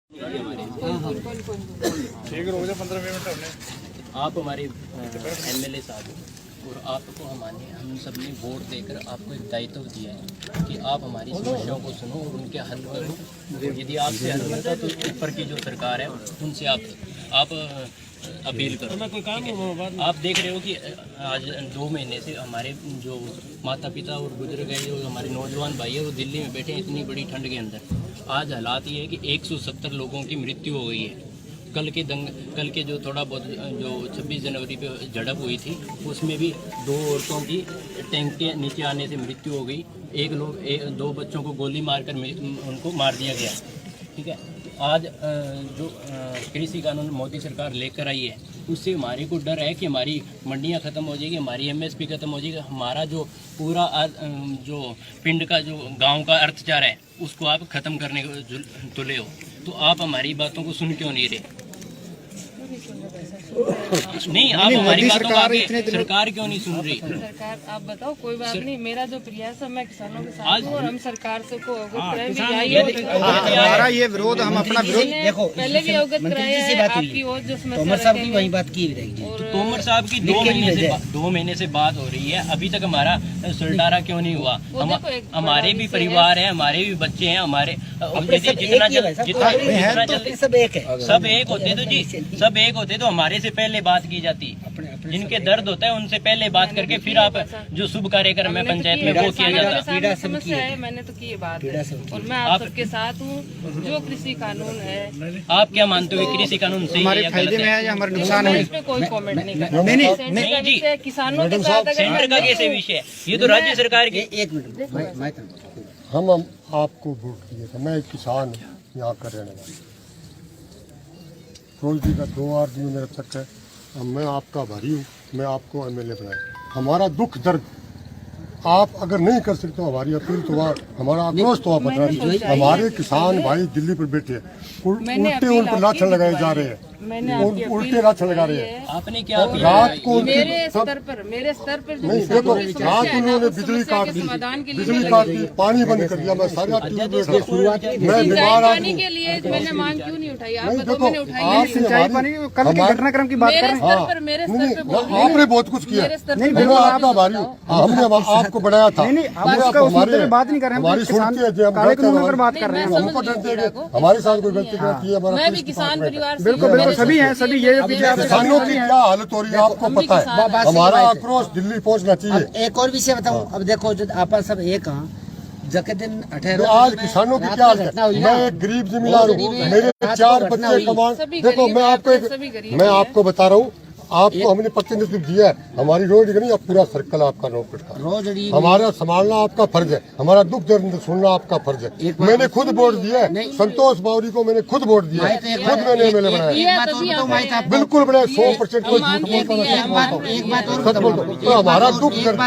आप हमारे एमएलए साहब हो और आपको हम सब ने वोट देकर आपको एक दायित्व दिया है कि आप हमारी समस्याओं को सुनो और उनके हल करो। यदि आपसे हल नहीं होता तो ऊपर की जो सरकार है उनसे आप अपील करो। आप देख रहे हो कि आज 2 महीने से हमारे जो माता पिता और बुजुर्ग हैं, जो हमारे नौजवान भाई है, वो दिल्ली में बैठे हैं इतनी बड़ी ठंड के अंदर। आज हालात ये है कि 170 लोगों की मृत्यु हो गई है। कल के जो थोड़ा बहुत जो 26 जनवरी पे झड़प हुई थी उसमें भी 2 औरतों की टैंक के नीचे आने से मृत्यु हो गई। 2 बच्चों को गोली मारकर उनको मार दिया गया। ठीक है, आज जो कृषि कानून मोदी सरकार लेकर आई है उससे हमारे को डर है कि हमारी मंडियां ख़त्म हो जाएगी, हमारी एमएसपी ख़त्म हो जाएगी, हमारा जो पूरा जो पिंड का जो गांव का अर्थचार है उसको आप ख़त्म करने को तुले हो। तो आप हमारी बातों को सुन क्यों नहीं रहे? नहीं, आप हमारी बातों को आगे सरकार क्यों नहीं सुन रही? सरकार आप बताओ, कोई बात नहीं, मेरा जो प्रयास है मैं किसानों के साथ हूं और हम सरकार से को अवगत हमारा ये विरोध, हम अपना विरोध देखो पहले भी अवगत कराया है। आपकी और जो तोमर साहब की वही बात की रहेगी। तोमर साहब की 2 महीने से बात हो रही है, अभी तक हमारा सुलटारा क्यों नहीं हुआ? हमारे भी परिवार है, हमारे भी बच्चे हैं, हमारे जितना सब एक होते तो जी, सब एक होते तो हमारे से पहले बात की जाती। जिनके दर्द होता है उनसे पहले बात करके फिर आप जो शुभ कार्यक्रम है पंचायत में वो किया जाता। समस्या है, मैंने तो की बात है और मैं आप सबके साथ हूँ। जो कृषि कानून है, आप क्या मानते हो कृषि कानून सही है या गलत है? या हमारे नुकसान है? इसमें कोई कमेंट नहीं करता। नहीं जी, किसानों के साथ सेंटर का कैसे विषय है? ये तो राज्य सरकार की। एक मिनट, हम आपको वोट दिए थे। मैं एक किसान हूँ, यहाँ का रहने वाला। रोजी का 2 आदमी मेरा तक है। अब मैं आपका भारी हूँ, मैं आपको एमएलए बनाया। हमारा दुख दर्द आप अगर नहीं कर सकते हो, हमारी अपील तो वहाँ, हमारा आक्रोश तो आप बता दीजिए। हमारे किसान भाई दिल्ली पर बैठे हैं, उल्टे उन पर लाछन लगाए जा रहे हैं, उल्टे लाछन लगा रहे हैं। आपने क्या रात को मेरे स्तर पर नहीं देखो, रात उन्होंने बिजली काट दी, पानी बंद कर दिया। मैं सारा मैं बीमार आदमी के लिए मैंने मांग क्यों नहीं उठाई? आप नहीं। बताओ, देखो मैंने उठाई नहीं। घटनाक्रम की बात कर रहे हैं। आपने बहुत कुछ किया, मैं आपका भारी हूँ। हमने आपको बढ़ाया था, बात नहीं कर रहे हैं, हमारी सुनते हैं, बात कर रहे हैं। हमको डरते हैं हमारे साथ कोई गलती की है। मैं भी किसान परिवार से बिल्कुल सभी हैं, सभी ये किसानों की क्या हालत हो रही है आपको पता है। हमारा आक्रोश दिल्ली पहुंचना चाहिए। एक और विषय बताऊं, अब देखो जो आप सब एक हैं, जके दिन 18 आज किसानों की क्या हालत है। मैं एक गरीब जमींदार हूँ, मेरे 4 बच्चे कमान। देखो मैं आपको बता रहा हूँ, आपको हमने प्रतिनिधित्व दिया है। हमारी रोज नहीं, अब पूरा सर्कल आपका नौकरी का हमारा संभालना आपका फर्ज है, हमारा दुख दर्द सुनना आपका फर्ज है। मैंने खुद वोट दिया है, संतोष बावरी को मैंने खुद वोट दिया है, खुद मैंने एमएलए बनाया। बिल्कुल बनाया, 100% कोई झूठ बोलता। हमारा दुख दर्द,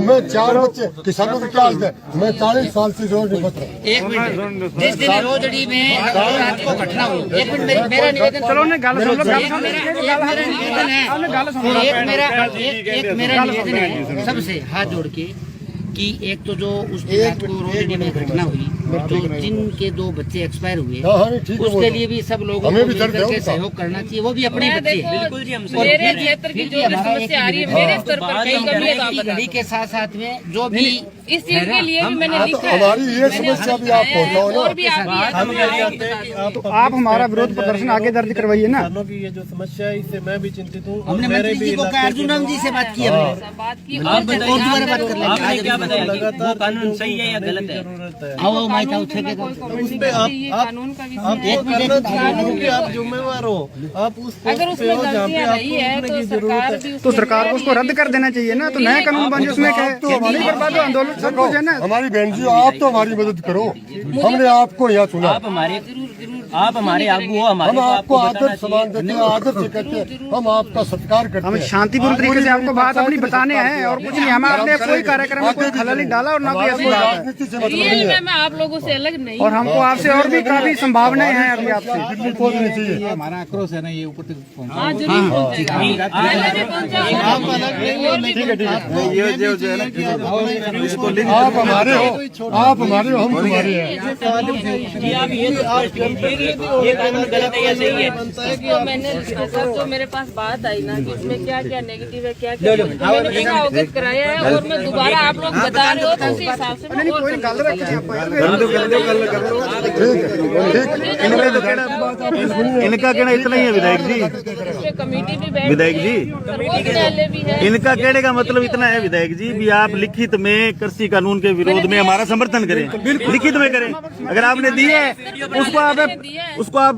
मैं 4 बच्चे, किसानों की क्या हालत है। मैं 40 साल से रोज नहीं बच रहा। एक मिनट, जिस दिन रोजड़ी में रात को घटना हुई, एक मिनट मेरा निवेदन, चलो ने गाल सुन लो, निवेदन है। एक मेरा निवेदन है सबसे हाथ जोड़ के कि एक तो जो उस रात को रोहिणी में घटना हुई, जो जिनके 2 बच्चे एक्सपायर हुए, उसके लिए भी सब लोगों को मिलकर के सहयोग करना चाहिए। वो भी अपने बच्चे हैं। मेरे क्षेत्र की जो समस्या आ रही है मेरे स्तर पर कहीं कमी घड़ी के साथ साथ में जो भी इस चीज के लिए भी मैंने लिखा है। हमारी ये समस्या भी आप पहुँचाओ ना। आप हमारा विरोध प्रदर्शन आगे दर्ज करवाइए ना। ये जो समस्या है इससे मैं भी चिंतित हूँ। हमने मंत्री जी को अर्जुन राम जी से बात की है। बात की आप क्या बताइए, वो कानून सही है या गलत है? कानून का आप जिम्मेवार हो, आप उस अगर उसमें गलतियां नहीं है तो सरकार को उसको रद्द कर देना चाहिए ना। तो नया कानून बने, उसमें आंदोलन सब कुछ है ना। हमारी बहन जी, आप तो हमारी मदद करो। हमने आपको यहाँ सुना, आप हमारे आगू हो, हम आपको आदर सम्मान देते हैं, आदर से करते हैं, हम आपका सत्कार करते हैं। हम शांतिपूर्ण तरीके से आपको बात अपनी बताने हैं और कुछ नहीं। हमारे कोई कार्यक्रम में कोई खलल नहीं डाला और ना कोई राजनीति से मतलब नहीं है। मैं आप लोगों से अलग नहीं। और हमको आपसे और भी काफी संभावनाएं हैं अभी आपसे। दिल्ली पहुंचनी चाहिए। हमारा आक्रोश है ना, ये ऊपर तक हाँ जरूर पहुंचेगा। आप हमारे हो, हम तुम्हारे हैं। आप ये ये कानून गलत है या सही है? तो मैंने सर जो मेरे पास बात आई ना कि इसमें क्या क्या नेगेटिव है क्या क्या मैंने पूरा अवगत कराया है और मैं दोबारा आप लोग बता रहे हो तो उसी हिसाब से मैं और इनका कहना इतना ही है विधायक जी। कमेटी भी बैठ विधायक जी सर्वोच्च न्यायालय भी है। इनका कहने का मतलब इतना है विधायक जी भी आप लिखित में कृषि कानून के विरोध में हमारा समर्थन करें, लिखित में करें। अगर आपने दी है उसको आप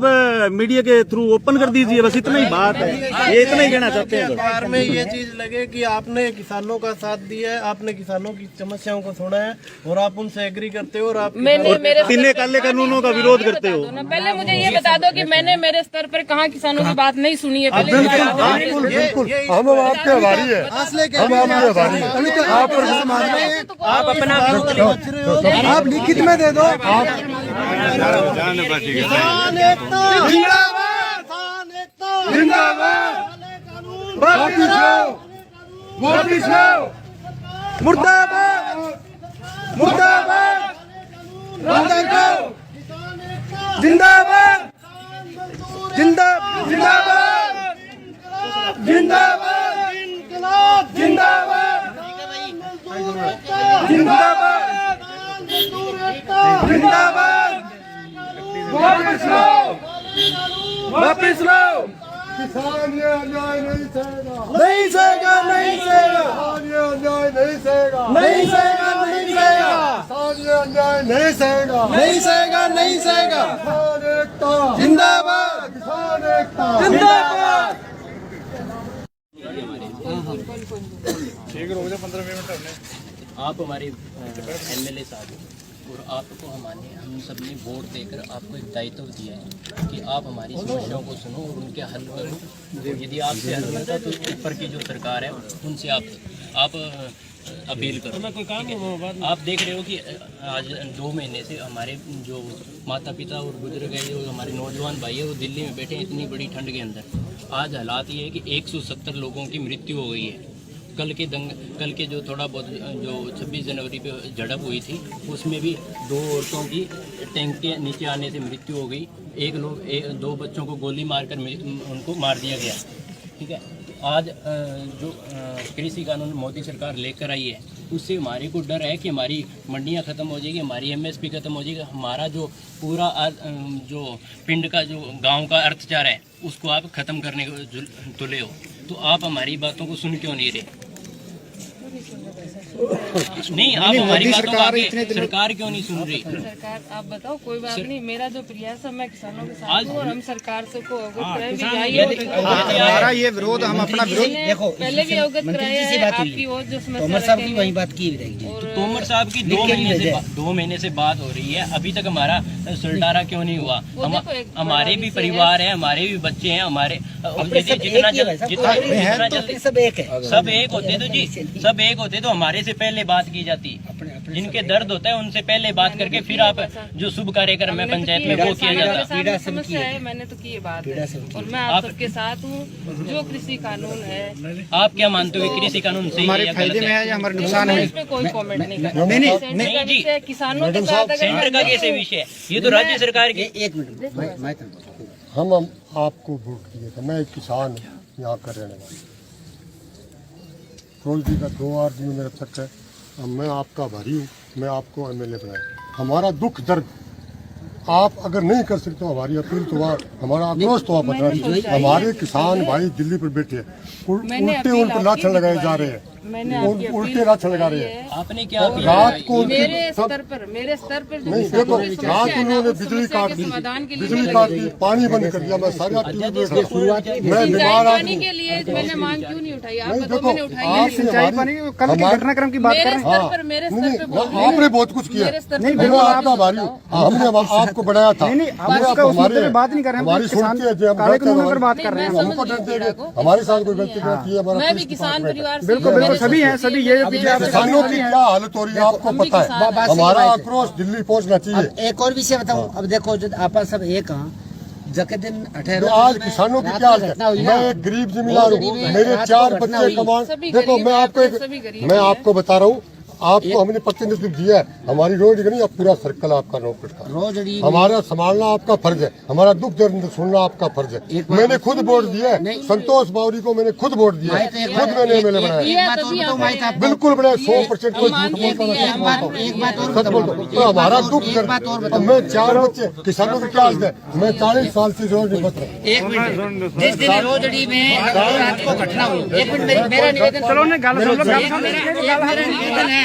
मीडिया के थ्रू ओपन कर दीजिए, बस इतना ही बात है। ये इतना ही कहना चाहते हैं। अखबार में ये चीज लगे कि आपने किसानों का साथ दिया है, आपने किसानों की समस्याओं को सुना है और आप उनसे एग्री करते हो और आप तीन काले कानूनों का विरोध करते हो। पहले मुझे ये बता दो कि मैंने मेरे स्तर पर कहाँ किसानों की बात नहीं सुनी है। पहले बिल्कुल बिल्कुल हम आपके आभारी है, हम आपके आभारी है। आप अपना आप लिखित में दे दो। मुर्दाबाद मुर्दाबाद जिंदाबाद जिंदाबाद जिंदाबाद जिंदाबाद जिंदाबाद जिंदाबाद जिंदाबाद वापस लो वापस लो। किसान ये अन्याय नहीं सहेगा, नहीं सहेगा नहीं सहेगा किसान ये अन्याय नहीं सहेगा, नहीं सहेगा नहीं सहेगा किसान ये अन्याय नहीं सहेगा, नहीं सहेगा नहीं सहेगा। किसान एकता जिंदाबाद किसान एकता जिंदाबाद। आप हमारे एमएलए साहब हैं और आपको हम सब ने वोट देकर आपको एक दायित्व दिया है कि आप हमारी समस्याओं को सुनो और उनके हल करो। यदि आपसे हल होता तो ऊपर की जो सरकार है उनसे आप अपील करो। ठीक है? आप देख रहे हो कि आज 2 महीने से हमारे जो माता पिता और बुजुर्ग है, जो हमारे नौजवान भाई है, वो दिल्ली में बैठे हैं इतनी बड़ी ठंड के अंदर। आज हालात ये है कि 170 लोगों की मृत्यु हो गई है। कल के जो थोड़ा बहुत जो 26 जनवरी पे झड़प हुई थी उसमें भी 2 औरतों की टैंक के नीचे आने से मृत्यु हो गई। 2 बच्चों को गोली मारकर उनको मार दिया गया। ठीक है, आज जो कृषि कानून मोदी सरकार लेकर आई है उससे हमारे को डर है कि हमारी मंडियां ख़त्म हो जाएगी, हमारी एमएसपी ख़त्म हो जाएगी, हमारा जो पूरा जो पिंड का जो गांव का अर्थचार है उसको आप ख़त्म करने को तुले हो। तो आप हमारी बातों को सुन क्यों नहीं रहे? नहीं, आप हमारी बातों को सरकार क्यों नहीं सुन रही? सरकार आप बताओ, कोई बात नहीं, मेरा जो प्रयास है मैं किसानों के साथ हूँ और हम सरकार से को अवगत कराए भी जाइए। हमारा ये विरोध, हम अपना विरोध देखो पहले भी अवगत कराया है आपकी और जो तोमर साहब की वही बात की तोमर साहब की 2 महीने से बात हो रही है, अभी तक हमारा सुलटारा क्यों नहीं हुआ? हमारे भी परिवार है, हमारे भी बच्चे हैं, हमारे जितना जल्दी सब एक होते तो जी, सब एक होते तो हमारे से पहले बात की जाती। जिनके दर्द होता है उनसे पहले बात करके फिर आप जो शुभ कार्यक्रम है पंचायत में वो किया जाता। समस्या है, मैंने तो की बात है और मैं आप सबके साथ हूँ। जो कृषि कानून है, आप क्या मानते हो कृषि कानून सही है या गलत है? या हमारे नुकसान है, इसमें कोई कमेंट नहीं करना। नहीं जी, किसानों के साथ सेंटर का कैसे विषय है? ये तो राज्य सरकार की। एक मिनट हम आपको वोट दिए थे। मैं एक किसान हूँ, यहाँ का रहने वाला। रोजी का 2 आदमी मेरा तक है। अब मैं आपका भारी हूँ, मैं आपको एमएलए बनाया। हमारा दुख दर्द आप अगर नहीं कर सकते हो, हमारी अपील तो वहाँ, हमारा आक्रोश तो आप बता रहे। हमारे किसान भाई दिल्ली पर बैठे हैं, उल्टे उन पर लाछन लगाए जा रहे हैं, उल्टे लाछन लगा रहे हैं। आपने क्या रात को मेरे स्तर पर नहीं देखो, रात उन्होंने बिजली काट दी, पानी बंद कर दिया। मैं सारे मैं बीमार आदमी के लिए मैंने मांग क्यों नहीं उठाई? आप नहीं बताओ, देखो, मैंने उठाई आप सिंचाई पानी कल के घटनाक्रम की बात कर रहे हैं। मेरे स्तर पे आपने बहुत कुछ किया, मैं आपका भारी हूँ। हमने आपको बढ़ाया था, बात नहीं कर रहे, हमारी सुनते हैं, बात कर रहे हैं, हमको डरते हैं हमारे साथ कोई गलती करती है। मैं भी किसान परिवार से, बिल्कुल सभी हैं, सभी ये किसानों की क्या हालत हो रही है आपको पता है। हमारा आक्रोश दिल्ली पहुंचना चाहिए। एक और विषय बताऊं, अब देखो जो आप सब एक जके दिन आज किसानों की क्या हालत है। मैं एक गरीब जमींदार हूँ, मेरे 4 बच्चे कमान। देखो मैं आपको बता रहा हूँ, आपको हमने प्रतिनिधित्व दिया है, हमारी रोड नहीं, अब पूरा सर्कल आपका नौकर का। हमारा संभालना आपका फर्ज है, हमारा दुख दर्द सुनना आपका फर्ज है। मैंने खुद वोट दिया है, संतोष बावरी को मैंने खुद वोट दिया है, खुद मैंने एमएलए बनाया, बिल्कुल बनाया, 100% कोई झूठ बोलता नहीं, सच बोलता। तो हमारा दुख दर्द, अब मैं 4 बच्चे किसानों की क्या हालत है, मैं 40 साल से रोड नहीं बच रहा। एक मिनट, जिस दिन रोजड़ी में रात को घटना हुई, एक मिनट मेरा निवेदन, चलो ने गल सुन लो, मेरा निवेदन है,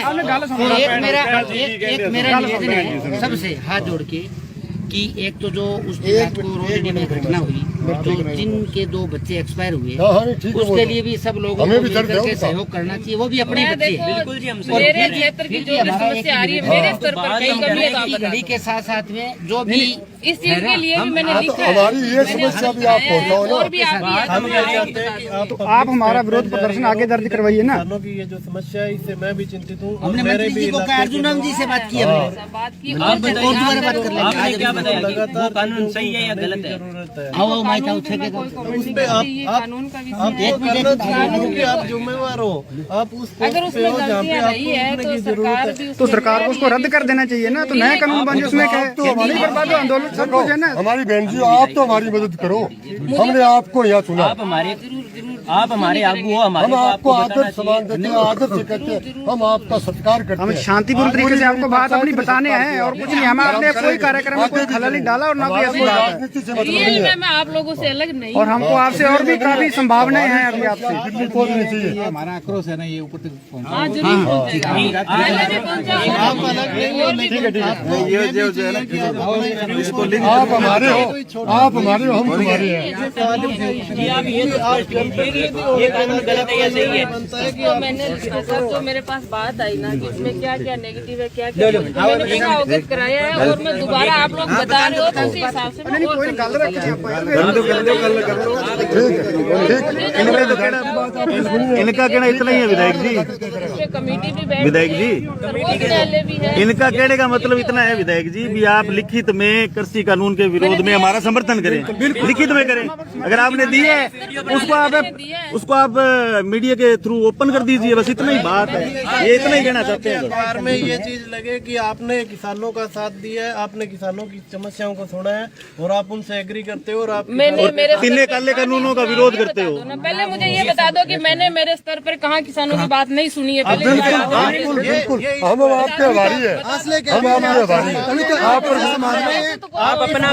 एक मेरा निवेदन है सबसे हाथ जोड़ के कि एक तो जो उस दिन रात को रोजड़ी में घटना हुई, जो जिनके 2 बच्चे एक्सपायर हुए, उसके लिए भी सब लोगों को मिलकर के सहयोग करना चाहिए, वो भी अपने बच्चे हैं। बिल्कुल जी, मेरे क्षेत्र की जो भी समस्या आ रही है मेरे स्तर पर कई कमी घड़ी के साथ साथ में जो भी इस चीज के लिए भी मैंने लिखा है। हमारी ये समस्या भी आप पहुँचाओ ना। और भी हम क्या चाहते हैं कि तो आप हमारा विरोध प्रदर्शन आगे दर्ज करवाइए ना। किसानों की ये जो समस्या है इससे मैं भी चिंतित हूँ। हमने मंत्री जी को कहा, अर्जुन राम जी से बात की हमने, बात की आप और बताइए, दोबारा बात कर लेंगे। आपने क्या बताया कि वो कानून सही है या गलत है? जरूरत है आओ माइक आओ छे के उस पे कानून का आपको करना चाहिए क्योंकि आप जिम्मेवार हो, आप उस अगर पोस्ट पे उसमें हो जहाँ पे गलतियां नहीं है आपको तो की सरकार जरूरत है। भी तो सरकार को उसको रद्द कर देना चाहिए ना, तो नया कानून बन जाए, उसमें क्या है, नहीं बर्बाद हो आंदोलन सब कुछ है ना। हमारी बहन जी, आप तो हमारी मदद करो, हमने आपको यहाँ चुना, आप हमारे आगू हो, हमारे हम को आपको आपको आदर सम्मान देते हैं, आदर से कहते हैं, हम आपका सत्कार करते हम हैं। शांतिपूर्ण तरीके से आपको बात अपनी बताने हैं और कुछ नहीं, हमारे कोई कार्यक्रम में कोई खलल नहीं डाला और ना कोई ऐसी बात है। राजनीति से मतलब ये नहीं है, मैं आप लोगों से अलग नहीं और हमको आपसे और भी काफी संभावनाएं हैं अभी आपसे। बिल्कुल कोई नहीं चाहिए। हमारा आक्रोश है ना, ये ऊपर तक पहुंचा। हाँ जरूर पहुंचेगा। मैंने पहुंचा हूँ। आप अलग नहीं हो, लेकिन आप हमारे हो, आप हमारे हो, हम तुम्हारे हैं। ये कानून गलत है या सही है? तो मैंने सर जो मेरे पास बात आई ना कि इसमें क्या क्या नेगेटिव है, क्या क्या मैंने पूरा अवगत कराया है और मैं दोबारा आप लोग बता रहे हो तो उसी हिसाब से मैं और इनका कहना इतना ही है विधायक जी, कमेटी भी बैठ विधायक जी, सर्वोच्च न्यायालय भी है। इनका कहने का मतलब इतना है विधायक जी भी आप लिखित में कृषि कानून के विरोध में हमारा समर्थन करें, लिखित में करें। अगर आपने दी है उसको आप मीडिया के थ्रू ओपन कर दीजिए, बस इतना ही बात है, ये इतना ही कहना चाहते हैं। अखबार में ये चीज लगे कि आपने किसानों का साथ दिया है, आपने किसानों की समस्याओं को सुना है और आप उनसे एग्री करते हो और आप मैंने मेरे तीन काले कानूनों का विरोध करते हो। पहले मुझे ये बता दो कि मैंने मेरे स्तर पर कहाँ किसानों की बात नहीं सुनी है। पहले बिल्कुल बिल्कुल, हम आपके आभारी है, हम आपके आभारी हैं। आप अपना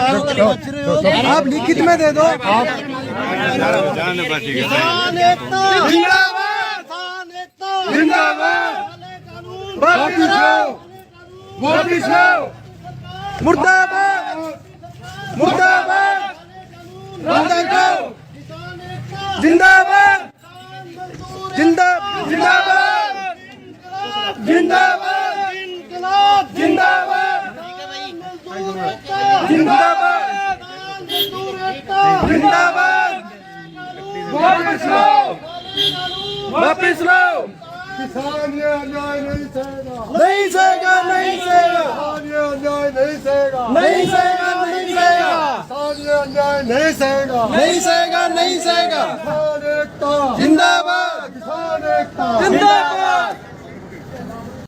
आप लिखित में दे दो। मुर्दाबाद मुर्दाबाद जिंदाबाद जिंदाबाद जिंदाबाद जिंदाबाद जिंदाबाद जिंदाबाद वापस लो वापस लो। किसान ये अन्याय नहीं सहेगा, नहीं सहेगा नहीं सहेगा किसान ये अन्याय नहीं सहेगा, नहीं सहेगा नहीं सहेगा किसान ये अन्याय नहीं सहेगा, नहीं सहेगा नहीं सहेगा। किसान एकता जिंदाबाद किसान एकता जिंदाबाद